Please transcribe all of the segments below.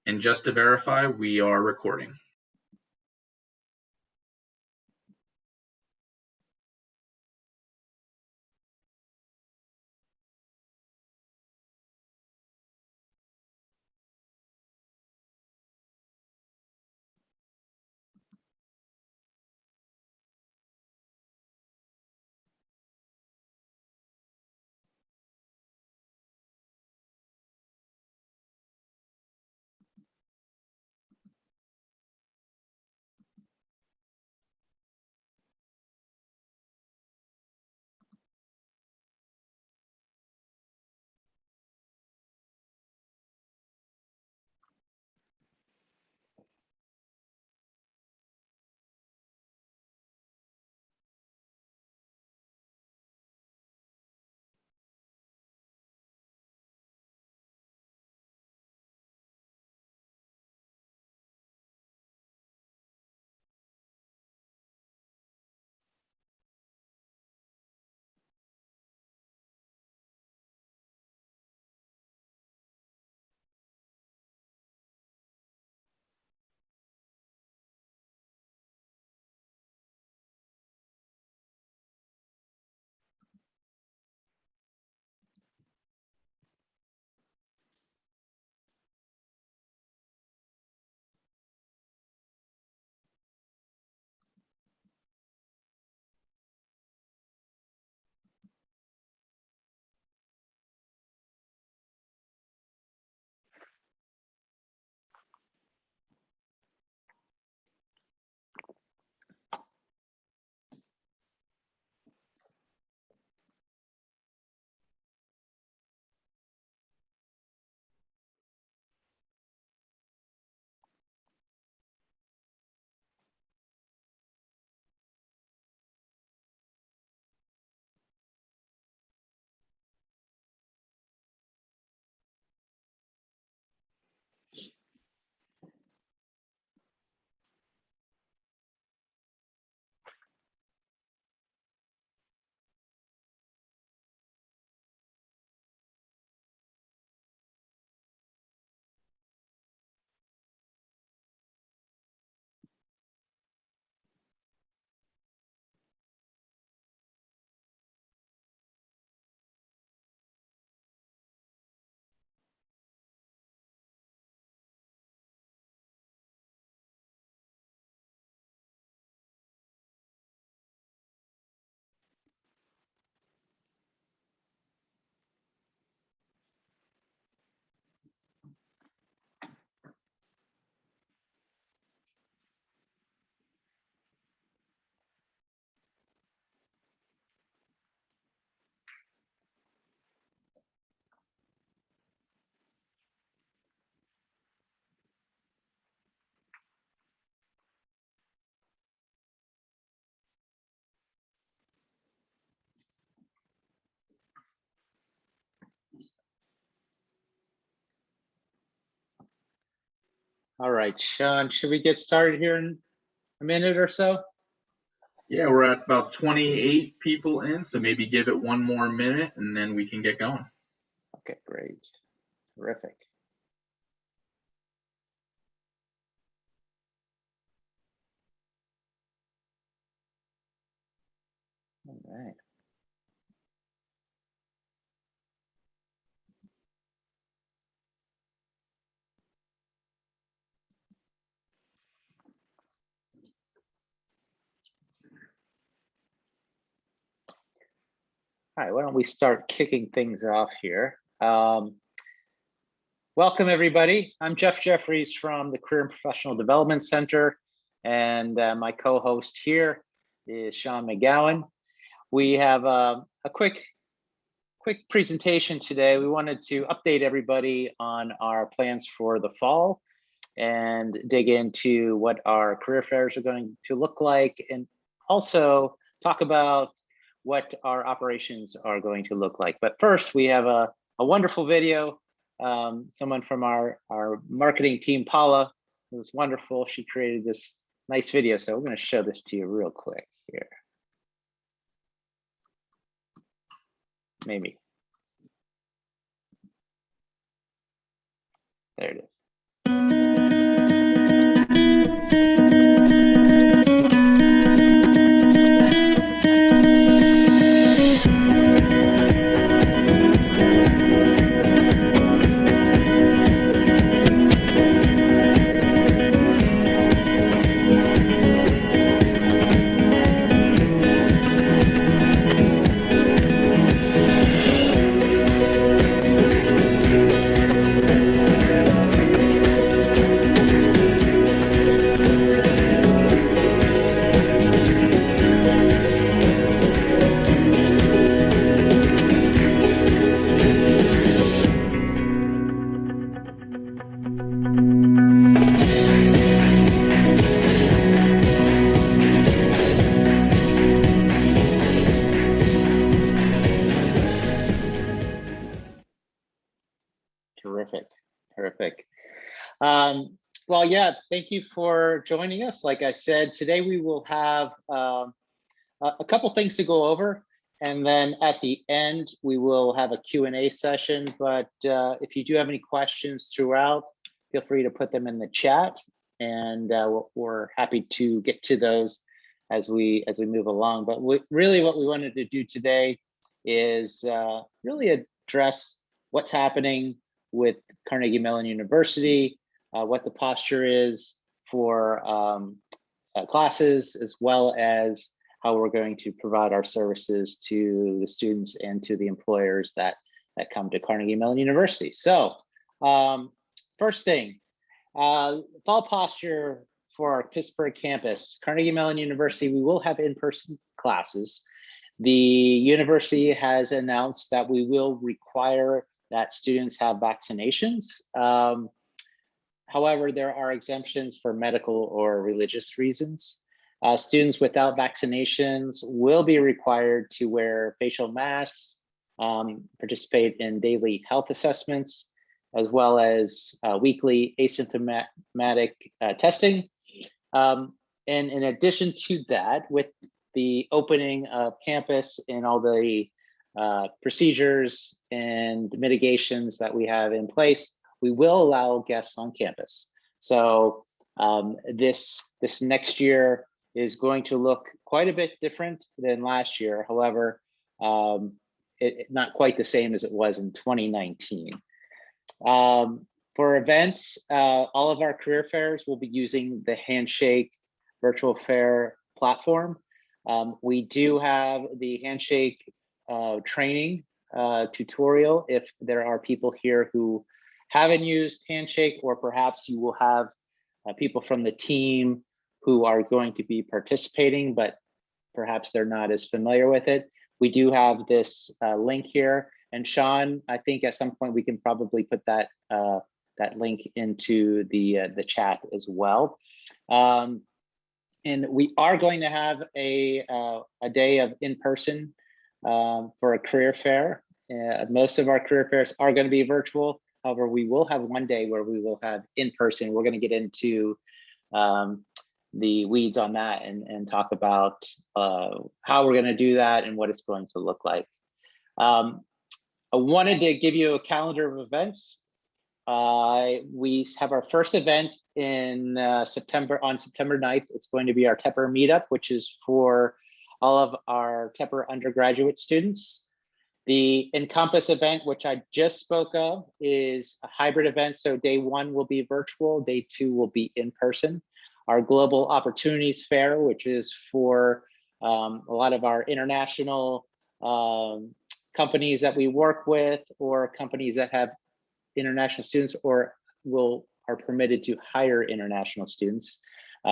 And just to verify, we are recording. All right, Sean, should we get started here in a minute or so? Yeah, we're at about 28 people in, so maybe give it one more minute and then we can get going. Okay, great. Terrific. All right. All right, why don't we start kicking things off here? Welcome, everybody. I'm Jeff Jeffries from the Career and Professional Development Center, and my co-host here is Sean McGowan. We have a quick presentation today. We wanted to update everybody on our plans for the fall and dig into what our career fairs are going to look like, and also talk about what our operations are going to look like. But first, we have a wonderful video. Someone from our marketing team, Paula, it was wonderful. She created this nice video. So we're going to show this to you real quick here. Maybe. There it is. Well, yeah, thank you for joining us. Like I said, today we will have a couple things to go over, and then at the end we will have a Q&A session. But if you do have any questions throughout, feel free to put them in the chat, and we're happy to get to those as we move along. But really what we wanted to do today is really address what's happening with Carnegie Mellon University, what the posture is for classes, as well as how we're going to provide our services to the students and to the employers that come to Carnegie Mellon University. So first thing, fall posture for our Pittsburgh campus, Carnegie Mellon University, we will have in-person classes. The university has announced that we will require that students have vaccinations. However, there are exemptions for medical or religious reasons. Students without vaccinations will be required to wear facial masks, participate in daily health assessments, as well as weekly asymptomatic testing. And in addition to that, with the opening of campus and all the procedures and mitigations that we have in place, we will allow guests on campus. So this next year is going to look quite a bit different than last year. However, not quite the same as it was in 2019. For events, all of our career fairs will be using the Handshake virtual fair platform. We do have the Handshake training tutorial if there are people here who haven't used Handshake, or perhaps you will have people from the team who are going to be participating, but perhaps they're not as familiar with it. We do have this link here, and Sean, I think at some point we can probably put that that link into the chat as well. And we are going to have a day of in-person for a career fair. Most of our career fairs are going to be virtual. However, we will have one day where we will have in-person. We're going to get into the weeds on that and talk about how we're going to do that and what it's going to look like. I wanted to give you a calendar of events. We have our first event in September 9th. It's going to be our Tepper meetup, which is for all of our Tepper undergraduate students. The Encompass event, which I just spoke of, is a hybrid event. So day one will be virtual, day two will be in person. Our Global Opportunities Fair, which is for a lot of our international companies that we work with, or companies that have international students or are permitted to hire international students.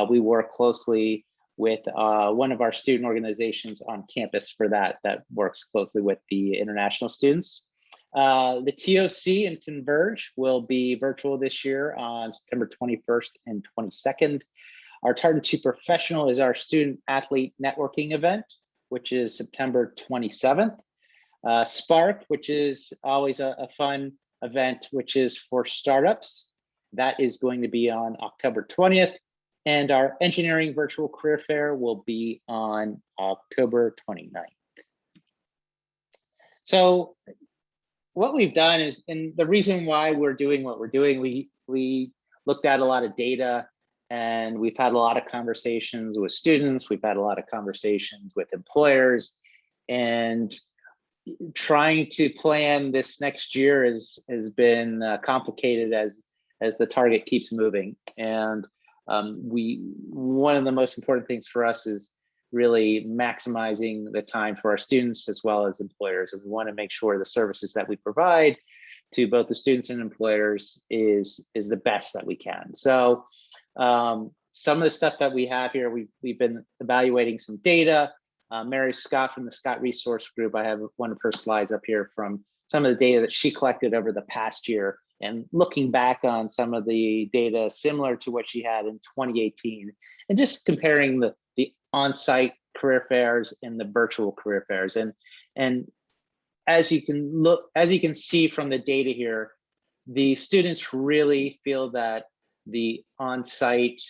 We work closely with one of our student organizations on campus for that works closely with the international students. The TOC and Converge will be virtual this year on September 21st and 22nd. Our Tartan 2 Professional is our student athlete networking event, which is September 27th. Spark, which is always a fun event, which is for startups. That is going to be on October 20th. And our engineering virtual career fair will be on October 29th. So what we've done is, and the reason why we're doing what we're doing, we looked at a lot of data, and we've had a lot of conversations with students. We've had a lot of conversations with employers, and trying to plan this next year has been complicated as the target keeps moving. And one of the most important things for us is really maximizing the time for our students as well as employers. And we want to make sure the services that we provide to both the students and employers is the best that we can. So some of the stuff that we have here, we've been evaluating some data. Mary Scott from the Scott Resource Group, I have one of her slides up here from some of the data that she collected over the past year, and looking back on some of the data similar to what she had in 2018, and just comparing the on-site career fairs and the virtual career fairs. And as you can see from the data here, the students really feel that the on-site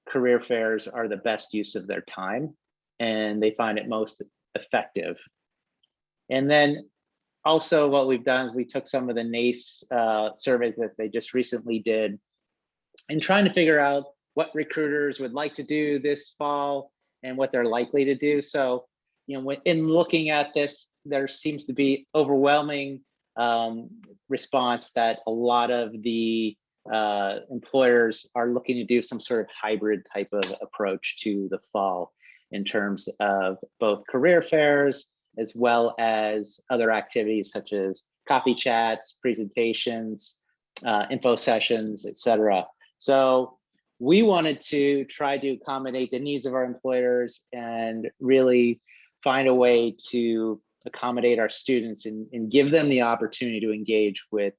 career fairs are the best use of their time, and they find it most effective. And then also what we've done is we took some of the NACE surveys that they just recently did and trying to figure out what recruiters would like to do this fall and what they're likely to do. So, in looking at this, there seems to be overwhelming response that a lot of the employers are looking to do some sort of hybrid type of approach to the fall in terms of both career fairs as well as other activities such as coffee chats, presentations, info sessions, etc. So we wanted to try to accommodate the needs of our employers and really find a way to accommodate our students and give them the opportunity to engage with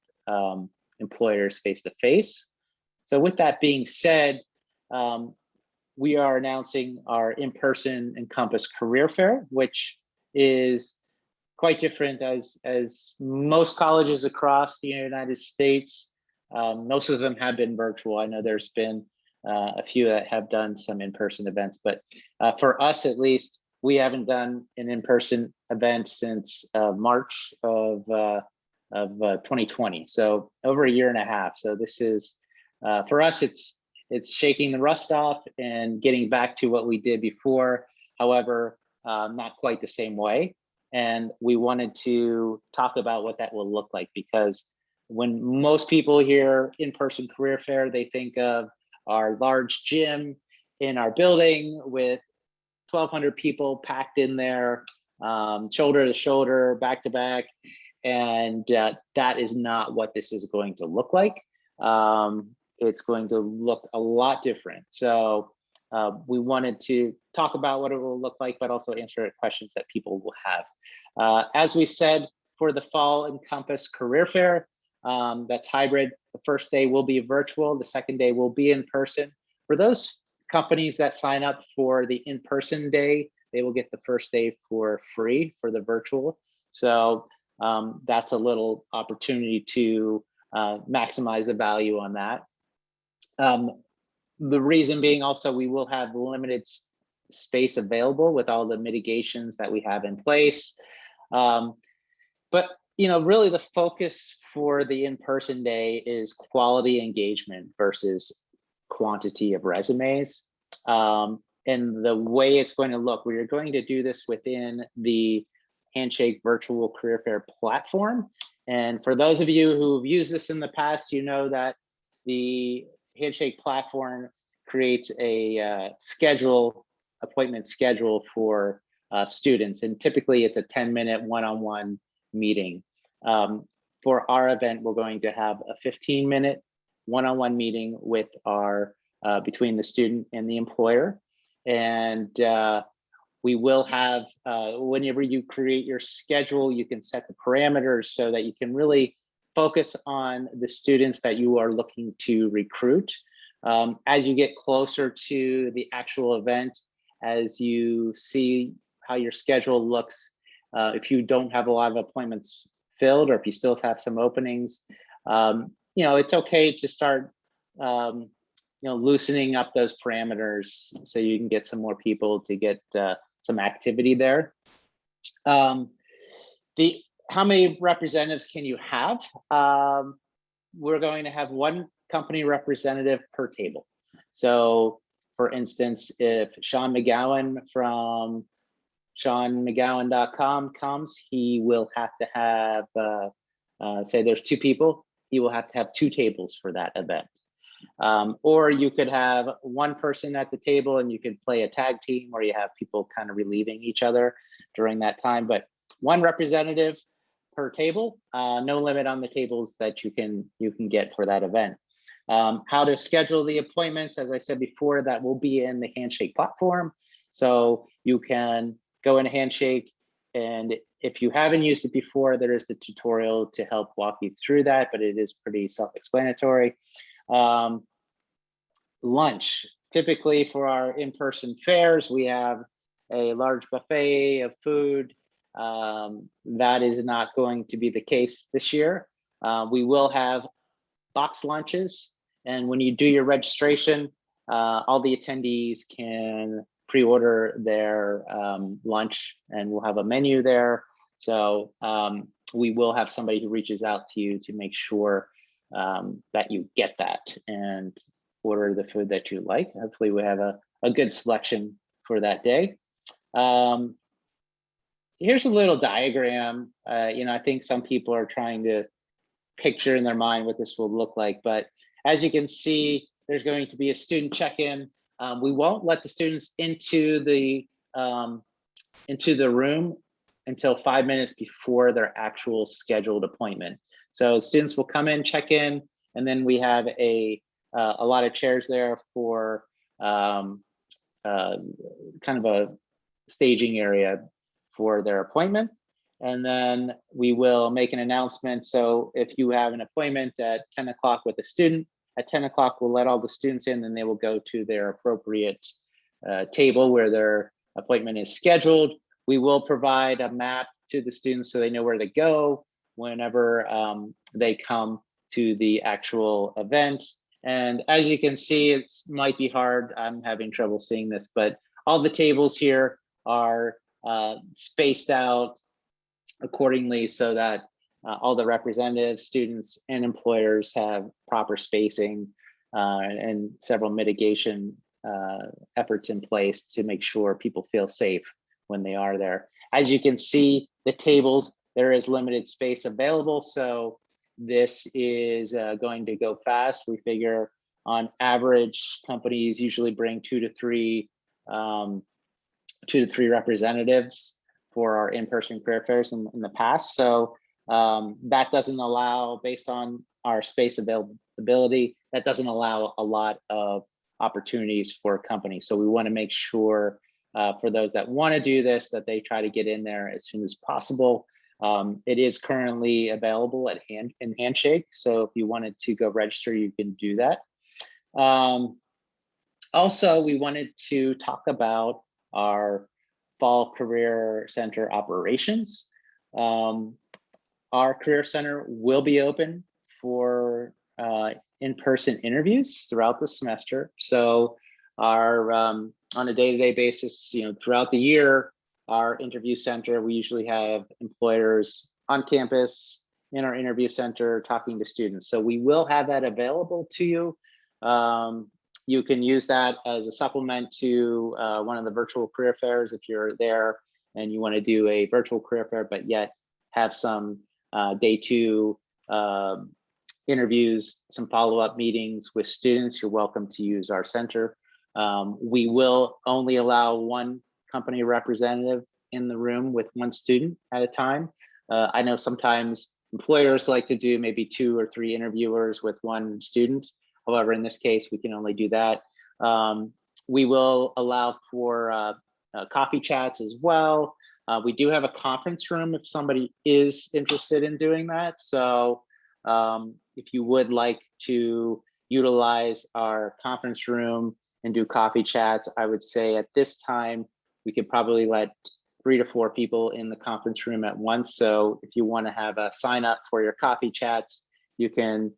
employers face to face. So with that being said, we are announcing our in-person Encompass Career Fair, which is quite different as most colleges across the United States. Most of them have been virtual. I know there's been a few that have done some in-person events, but for us at least, we haven't done an in-person event since March of 2020. So over a year and a half. So this is, for us, it's shaking the rust off and getting back to what we did before. However, not quite the same way. And we wanted to talk about what that will look like, because when most people hear in-person career fair, they think of our large gym in our building with 1,200 people packed in there, shoulder to shoulder, back to back. And that is not what this is going to look like. It's going to look a lot different. So we wanted to talk about what it will look like, but also answer questions that people will have. As we said, for the Fall Encompass Career Fair, that's hybrid. The first day will be virtual. The second day will be in person. For those companies that sign up for the in-person day, they will get the first day for free for the virtual. So that's a little opportunity to maximize the value on that. The reason being also, we will have limited space available with all the mitigations that we have in place. But really the focus for the in-person day is quality engagement versus quantity of resumes. And the way it's going to look, we are going to do this within the Handshake Virtual Career Fair platform. And for those of you who've used this in the past, you know that the Handshake platform creates a appointment schedule for students. And typically it's a 10-minute one-on-one meeting. For our event, we're going to have a 15-minute one-on-one meeting with our between the student and the employer. And we will have, whenever you create your schedule, you can set the parameters so that you can really focus on the students that you are looking to recruit. As you get closer to the actual event, as you see how your schedule looks, if you don't have a lot of appointments filled, or if you still have some openings, it's okay to start loosening up those parameters so you can get some more people to get some activity there. How many representatives can you have? We're going to have one company representative per table. So for instance, if Sean McGowan from SeanMcGowan.com comes, he will have to have, say there's 2 people, he will have to have 2 tables for that event. Or you could have one person at the table and you could play a tag team where you have people kind of relieving each other during that time, but one representative per table, no limit on the tables that you can get for that event. How to schedule the appointments, as I said before, that will be in the Handshake platform. So you can go into Handshake, and if you haven't used it before, there is the tutorial to help walk you through that, but it is pretty self-explanatory. Lunch, typically for our in-person fairs, we have a large buffet of food. That is not going to be the case this year. We will have box lunches, And when you do your registration, all the attendees can pre-order their lunch, and we'll have a menu there. So we will have somebody who reaches out to you to make sure that you get that and order the food that you like. Hopefully we have a good selection for that day. Here's a little diagram. I think some people are trying to picture in their mind what this will look like, but as you can see, there's going to be a student check-in. We won't let the students into the room until 5 minutes before their actual scheduled appointment. So students will come in, check in, and then we have a lot of chairs there for kind of a staging area for their appointment. And then we will make an announcement. So if you have an appointment at 10 o'clock with a student, at 10 o'clock, we'll let all the students in, and they will go to their appropriate table where their appointment is scheduled. We will provide a map to the students so they know where to go whenever they come to the actual event. And as you can see, it might be hard. I'm having trouble seeing this, but all the tables here are spaced out accordingly so that all the representatives, students, and employers have proper spacing and several mitigation efforts in place to make sure people feel safe when they are there. As you can see, the tables, there is limited space available, so this is going to go fast. We figure on average, companies usually bring two to three representatives for our in-person career fairs in the past. So that doesn't allow, based on our space availability, that doesn't allow a lot of opportunities for companies. So we want to make sure for those that want to do this, that they try to get in there as soon as possible. It is currently available at Handshake. So if you wanted to go register, you can do that. Also, we wanted to talk about our Fall Career Center operations. Our Career Center will be open for in-person interviews throughout the semester. So our on a day-to-day basis, throughout the year, our interview center, we usually have employers on campus in our interview center talking to students. So we will have that available to you. You can use that as a supplement to one of the virtual career fairs if you're there and you want to do a virtual career fair, but yet have some day two interviews, some follow-up meetings with students. You're welcome to use our center. We will only allow one company representative in the room with one student at a time. I know sometimes employers like to do maybe 2 or 3 interviewers with one student. However, in this case, we can only do that. We will allow for coffee chats as well. We do have a conference room if somebody is interested in doing that. So if you would like to utilize our conference room and do coffee chats, I would say at this time, we could probably let 3 to 4 people in the conference room at once. So if you want to have a sign up for your coffee chats, you can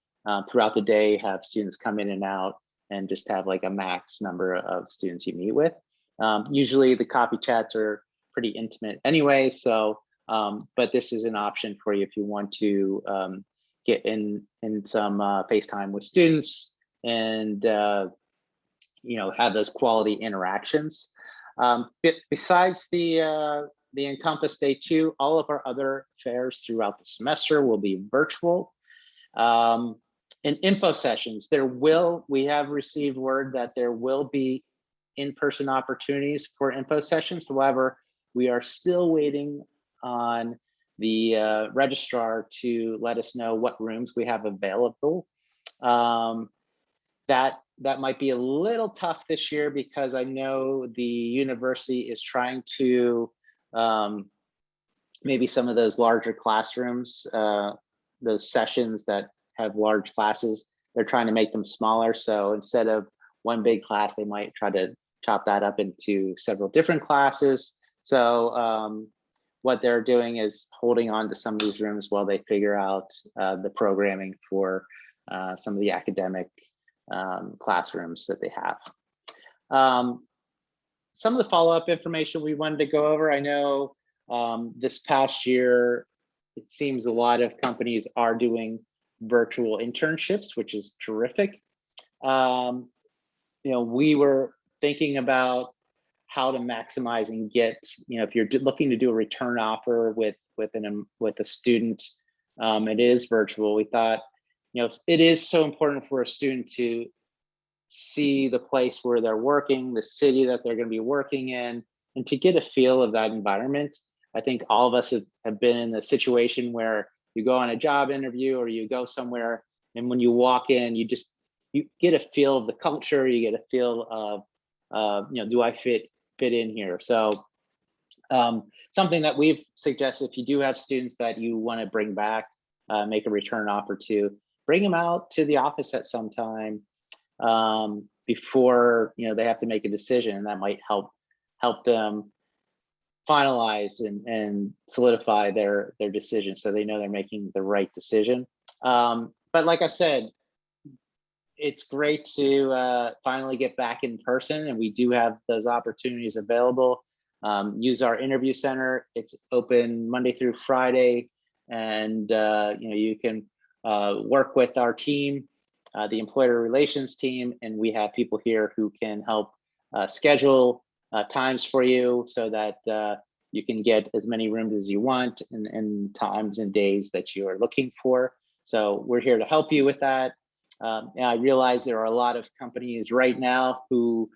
throughout the day have students come in and out and just have like a max number of students you meet with. Usually the coffee chats are pretty intimate anyway. So, but this is an option for you if you want to get in some FaceTime with students and have those quality interactions. Besides the Encompass Day 2, all of our other fairs throughout the semester will be virtual. In info sessions, we have received word that there will be in-person opportunities for info sessions. However, we are still waiting on the registrar to let us know what rooms we have available. That might be a little tough this year because I know the university is trying to maybe some of those larger classrooms, those sessions that have large classes, they're trying to make them smaller. So instead of one big class, they might try to chop that up into several different classes. So what they're doing is holding on to some of these rooms while they figure out the programming for some of the academic classrooms that they have. Some of the follow-up information we wanted to go over, I know this past year, it seems a lot of companies are doing virtual internships, which is terrific. We were thinking about how to maximize and get, if you're looking to do a return offer with a student, it is virtual. We thought, it is so important for a student to see the place where they're working, the city that they're going to be working in, and to get a feel of that environment. I think all of us have been in a situation where you go on a job interview or you go somewhere, and when you walk in, you get a feel of the culture, you get a feel of, do I fit in here? So something that we've suggested, if you do have students that you want to bring back, make a return offer to, bring them out to the office at some time before they have to make a decision, and that might help them finalize and solidify their decision, so they know they're making the right decision. But like I said, it's great to finally get back in person, and we do have those opportunities available. Use our interview center. It's open Monday through Friday, and you can work with our team, the employer relations team, and we have people here who can help schedule times for you so that you can get as many rooms as you want and times and days that you are looking for. So we're here to help you with that. And I realize there are a lot of companies right now who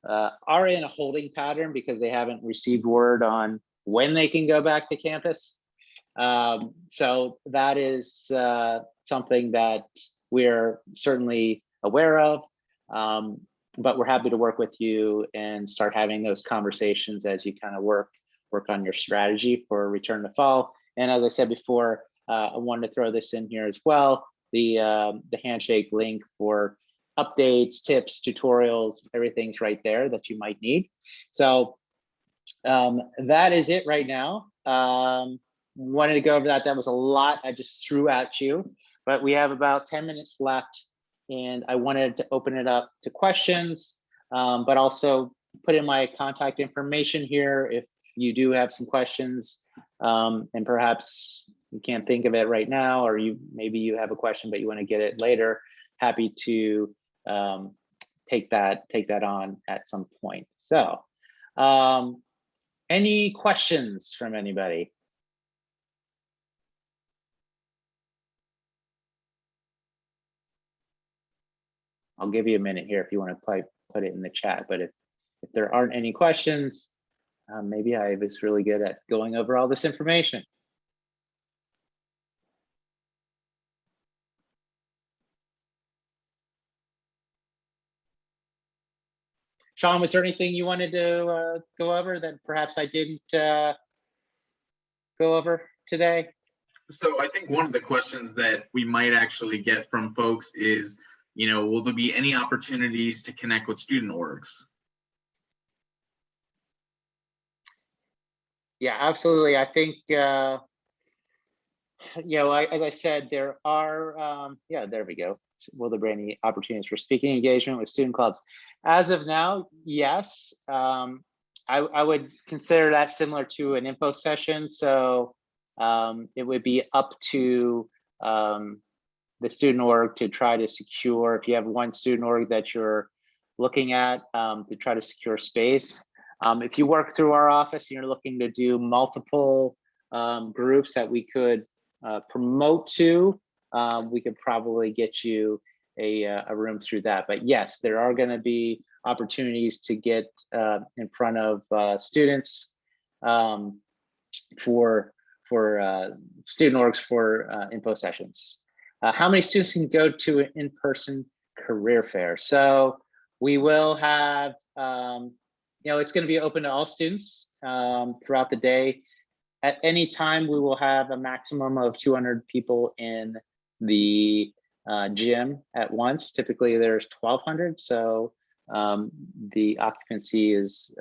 are in a holding pattern because they haven't received word on when they can go back to campus. So that is something that we're certainly aware of, but we're happy to work with you and start having those conversations as you kind of work on your strategy for return to fall. And as I said before, I wanted to throw this in here as well. The handshake link for updates, tips, tutorials, everything's right there that you might need. So that is it right now. Wanted to go over that. That was a lot I just threw at you, but we have about 10 minutes left, and I wanted to open it up to questions, but also put in my contact information here if you do have some questions, and perhaps you can't think of it right now, or maybe you have a question but you want to get it later. Happy to take that on at some point. So any questions from anybody? I'll give you a minute here if you want to put it in the chat, but if there aren't any questions, maybe I was really good at going over all this information. Sean, was there anything you wanted to go over that perhaps I didn't go over today? So I think one of the questions that we might actually get from folks is, will there be any opportunities to connect with student orgs? Yeah, absolutely. I think, as I said, there are, there we go. Will there be any opportunities for speaking engagement with student clubs? As of now, yes. I would consider that similar to an info session. So it would be up to the student org to try to secure, if you have one student org that you're looking at, to try to secure space. If you work through our office and you're looking to do multiple groups that we could promote to, we could probably get you a room through that. But yes, there are going to be opportunities to get in front of students for student orgs for info sessions. How many students can go to an in-person career fair? So we will have, it's going to be open to all students throughout the day. At any time, we will have a maximum of 200 people in the gym at once. Typically, there's 1,200, so the occupancy is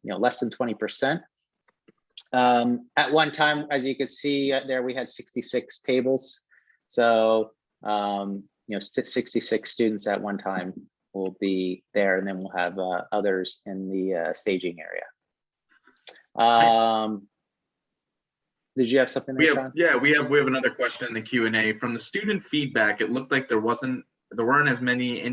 less than 20%. At one time, as you can see there, we had 66 tables. So 66 students at one time will be there, and then we'll have others in the staging area. Did you have something there, Sean? We have another question in the Q&A. From the student feedback, it looked like there weren't as many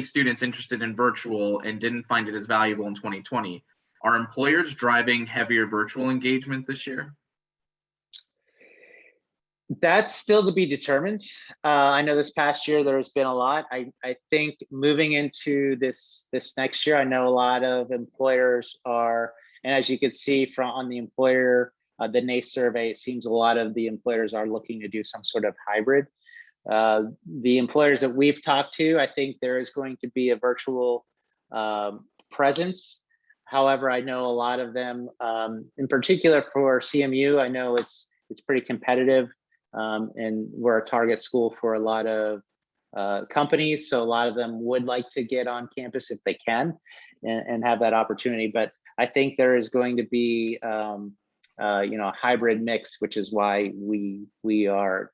students interested in virtual and didn't find it as valuable in 2020. Are employers driving heavier virtual engagement this year? That's still to be determined. I know this past year there's been a lot. I think moving into this next year, I know a lot of employers are, and as you could see on the employer, the NACE survey, it seems a lot of the employers are looking to do some sort of hybrid. The employers that we've talked to, I think there is going to be a virtual presence. However, I know a lot of them, in particular for CMU, I know it's pretty competitive, and we're a target school for a lot of companies. So a lot of them would like to get on campus if they can and have that opportunity. But I think there is going to be a hybrid mix, which is why we are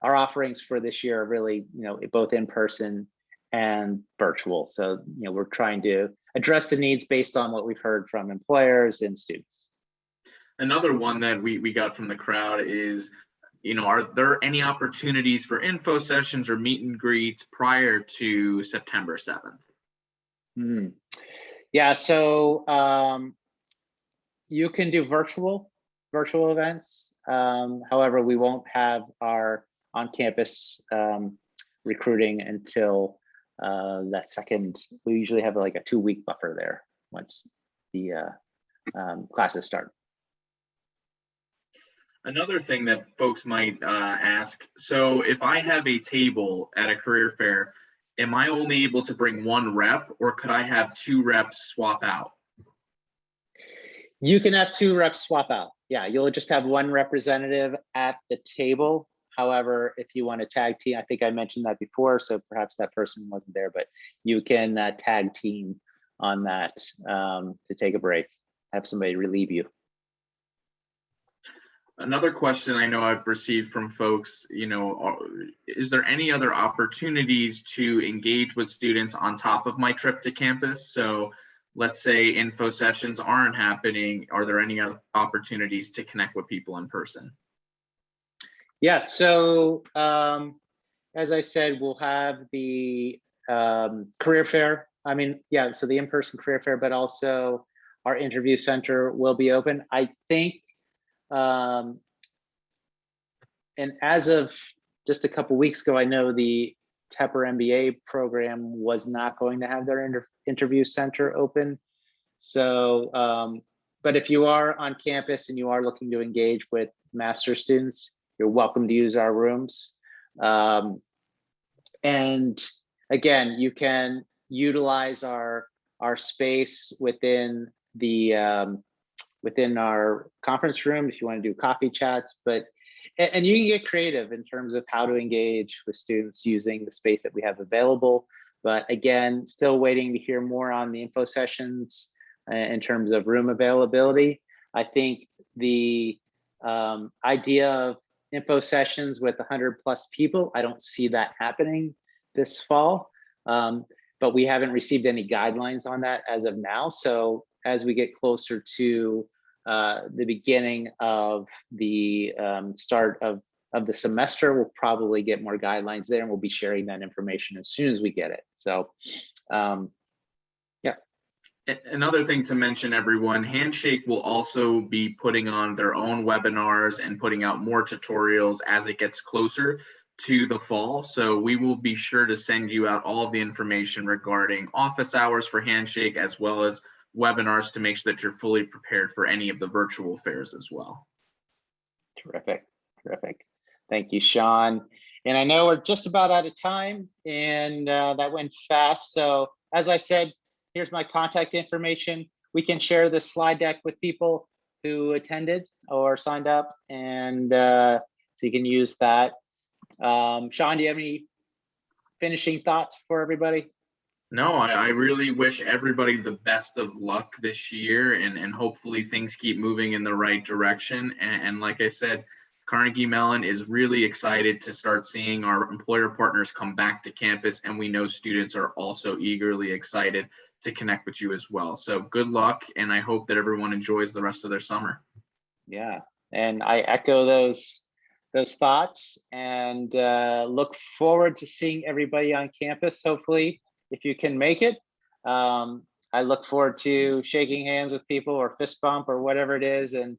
our offerings for this year are really, both in person and virtual. So, we're trying to address the needs based on what we've heard from employers and students. Another one that we got from the crowd is, are there any opportunities for info sessions or meet and greets prior to September 7th? Yeah, so you can do virtual events. However, we won't have our on-campus recruiting until that second. We usually have like a 2-week buffer there once the classes start. Another thing that folks might ask, so if I have a table at a career fair, am I only able to bring one rep, or could I have 2 reps swap out? You can have 2 reps swap out. Yeah, you'll just have 1 representative at the table. However, if you want to tag team, I think I mentioned that before, so perhaps that person wasn't there, but you can tag team on that to take a break, have somebody relieve you. Another question I know I've received from folks, is there any other opportunities to engage with students on top of my trip to campus? So let's say info sessions aren't happening. Are there any other opportunities to connect with people in person? Yeah, so as I said, we'll have the career fair. So the in-person career fair, but also our interview center will be open. I think, and as of just a couple weeks ago, I know the Tepper MBA program was not going to have their interview center open. So, but if you are on campus and you are looking to engage with master's students, you're welcome to use our rooms. And again, you can utilize our space within the within our conference room if you want to do coffee chats, and you can get creative in terms of how to engage with students using the space that we have available. But again, still waiting to hear more on the info sessions in terms of room availability. I think the idea of info sessions with 100+ people, I don't see that happening this fall, but we haven't received any guidelines on that as of now. So as we get closer to the beginning of the start of the semester, we'll probably get more guidelines there, and we'll be sharing that information as soon as we get it. So yeah. Another thing to mention, everyone, Handshake will also be putting on their own webinars and putting out more tutorials as it gets closer to the fall. So we will be sure to send you out all of the information regarding office hours for Handshake, as well as webinars, to make sure that you're fully prepared for any of the virtual fairs as well. Terrific. Thank you, Sean. And I know we're just about out of time, and that went fast. So as I said, here's my contact information. We can share this slide deck with people who attended or signed up, and so you can use that. Sean, do you have any finishing thoughts for everybody? No, I really wish everybody the best of luck this year, and hopefully things keep moving in the right direction. And like I said, Carnegie Mellon is really excited to start seeing our employer partners come back to campus, and we know students are also eagerly excited to connect with you as well. So good luck, and I hope that everyone enjoys the rest of their summer. Yeah, and I echo those thoughts, and look forward to seeing everybody on campus, hopefully, if you can make it. I look forward to shaking hands with people, or fist bump, or whatever it is, and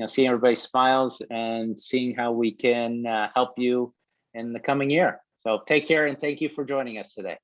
seeing everybody's smiles and seeing how we can help you in the coming year. So take care, and thank you for joining us today.